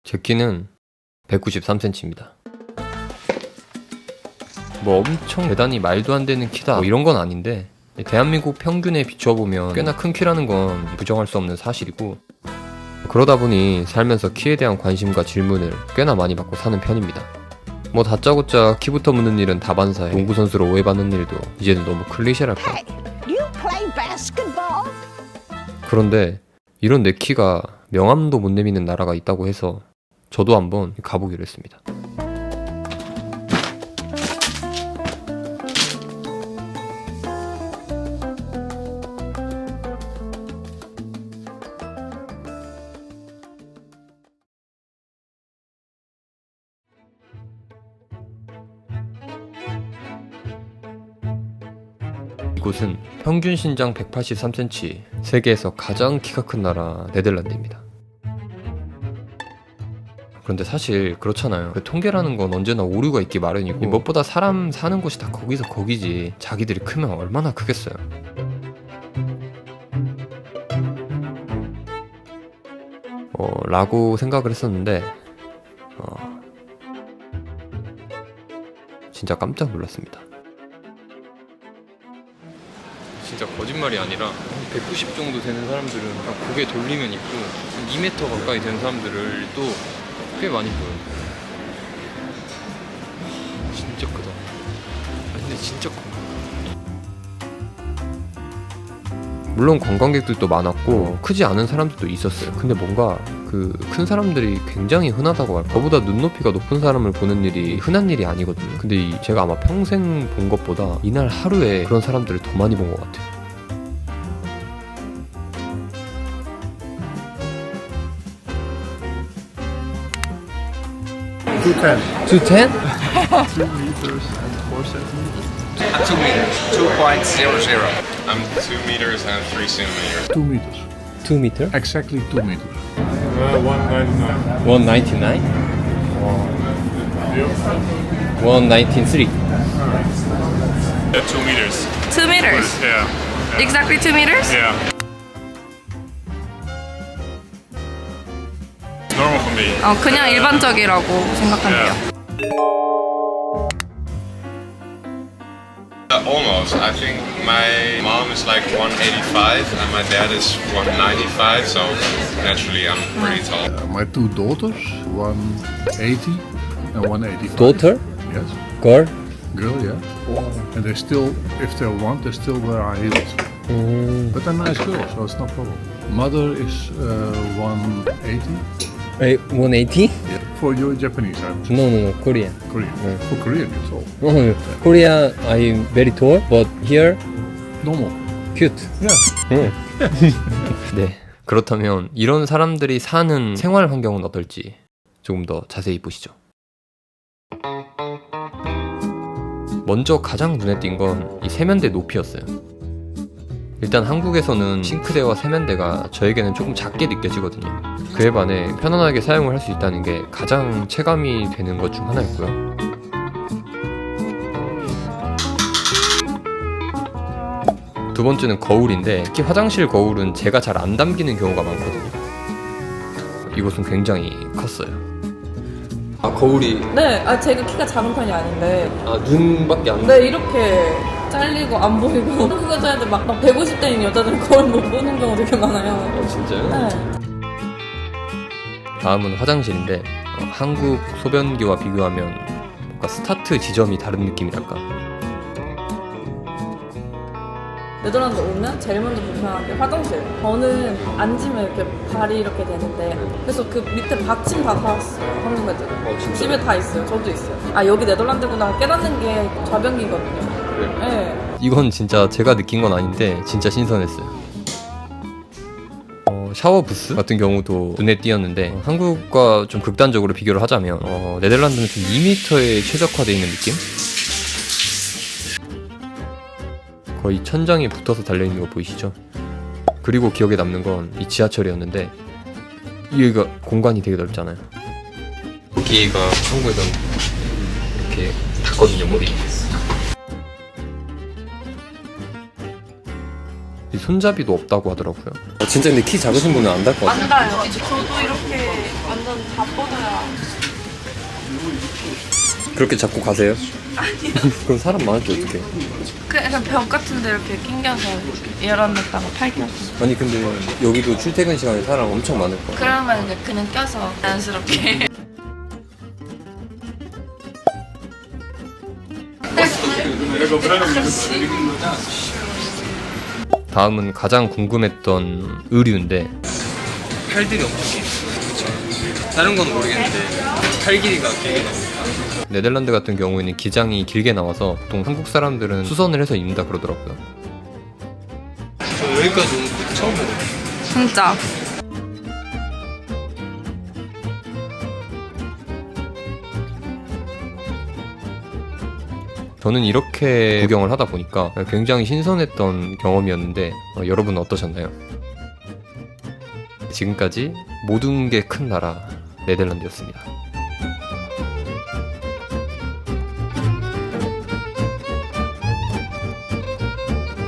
제 키는 193cm입니다. 뭐 엄청 대단히 말도 안 되는 키다 뭐 이런 건 아닌데, 대한민국 평균에 비춰보면 꽤나 큰 키라는 건 부정할 수 없는 사실이고, 그러다 보니 살면서 키에 대한 관심과 질문을 꽤나 많이 받고 사는 편입니다. 뭐 다짜고짜 키부터 묻는 일은 다반사에 농구선수로 오해받는 일도 이제는 너무 클리셰랄까. 그런데 이런 내 키가 명함도 못 내미는 나라가 있다고 해서 저도 한번 가보기로 했습니다. 이곳은 평균 신장 183cm, 세계에서 가장 키가 큰 나라 네덜란드입니다. 그런데 사실 그렇잖아요. 그 통계라는 건 언제나 오류가 있기 마련이고, 무엇보다 사람 사는 곳이 다 거기서 거기지 자기들이 크면 얼마나 크겠어요. 라고 생각을 했었는데 진짜 깜짝 놀랐습니다. 진짜 거짓말이 아니라 190 정도 되는 사람들은 그냥 고개 돌리면 있고, 2m 가까이 되는 사람들을 또 꽤 많이 보여요. 진짜 크다. 근데 진짜 커. 물론 관광객들도 많았고 크지 않은 사람들도 있었어요. 근데 뭔가 그 큰 사람들이 굉장히 흔하다고 할까. 저보다 눈높이가 높은 사람을 보는 일이 흔한 일이 아니거든요. 근데 제가 아마 평생 본 것보다 이날 하루에 그런 사람들을 더 많이 본 것 같아요. To 10? 2 meters and 4 centimeters. 2 meters, 2.00. I'm 2 meters and 3 centimeters. 2 meters. 2 meter? Exactly 2 meters. 199. 199? 193. 2 meters. 2 meters. Yeah. Exactly 2 meters? Yeah. Normal for me. 그냥 일반적이라고 생각한대요. Almost. I think my mom is like 185 and my dad is 195, so naturally I'm pretty tall. My 2 daughters, 180 and 185. Daughter? Yes. Girl? Girl, yeah. And they still, if they want, they still wear high heels. But they're nice girls, so it's no problem. Mother is 180. 180? Yeah. For you Japanese, I'm just No, Korean. Korean. For Korean, it's all Korea I'm very tall, but here normal. cute. Yeah. 네, 그렇다면 이런 사람들이 사는 생활 환경은 어떨지 조금 더 자세히 보시죠. 먼저 가장 눈에 띈 건 이 세면대 높이였어요. 일단 한국에서는 싱크대와 세면대가 저에게는 조금 작게 느껴지거든요. 그에 반해 편안하게 사용을 할 수 있다는 게 가장 체감이 되는 것 중 하나였고요. 두 번째는 거울인데, 특히 화장실 거울은 제가 잘 안 담기는 경우가 많거든요. 이곳은 굉장히 컸어요. 거울이 네, 제가 키가 작은 편이 아닌데 눈밖에 안 네, 이렇게 잘리고 안 보이고 한국 여자애들 막 150대인 여자들은 거울 못 보는 경우 되게 많아요. 진짜요? 네. 다음은 화장실인데, 한국 소변기와 비교하면 뭔가 스타트 지점이 다른 느낌이랄까. 네덜란드 오면 제일 먼저 불편한 게 화장실. 저는 앉으면 이렇게 발이 이렇게 되는데, 그래서 그 밑에 받침 다 사왔어요. 한국 애들은. 진짜요? 집에 다 있어요. 저도 있어요. 여기 네덜란드구나 깨닫는 게 좌변기거든요. 그래요? 네. 이건 진짜 제가 느낀 건 아닌데 진짜 신선했어요. 샤워 부스 같은 경우도 눈에 띄었는데, 한국과 좀 극단적으로 비교를 하자면 네덜란드는 좀 2m에 최적화되어 있는 느낌? 거의 천장에 붙어서 달려있는 거 보이시죠? 그리고 기억에 남는 건 이 지하철이었는데, 여기가 공간이 되게 넓잖아요. 여기가 한국에선 이렇게 닿거든요, 머리. 손잡이도 없다고 하더라고요. 진짜 근데 키 작으신 분은 안 닿을 것 같아요. 안 닿아요. 저도 이렇게 앉아서 바쁘더라. 그렇게 잡고 가세요? 그럼 사람 많을 때 어떡해? 그 약간 벽 같은데 이렇게 낑겨서 이렇게 열어놨다가 팔 껴서. 아니 근데 여기도 출퇴근 시간에 사람 엄청 많을 거야. 그러면 이제 그냥 껴서 자연스럽게. 다음은 가장 궁금했던 의류인데 팔들이 엄청 긴. 그렇죠. 다른 건 모르겠는데 팔 길이가 길게 나옵니다. 네덜란드 같은 경우에는 기장이 길게 나와서 보통 한국 사람들은 수선을 해서 입는다 그러더라고요. 저 여기까지 온 거 처음 보거든요. 진짜. 저는 이렇게 구경을 하다 보니까 굉장히 신선했던 경험이었는데 여러분은 어떠셨나요? 지금까지 모든 게 큰 나라 네덜란드였습니다.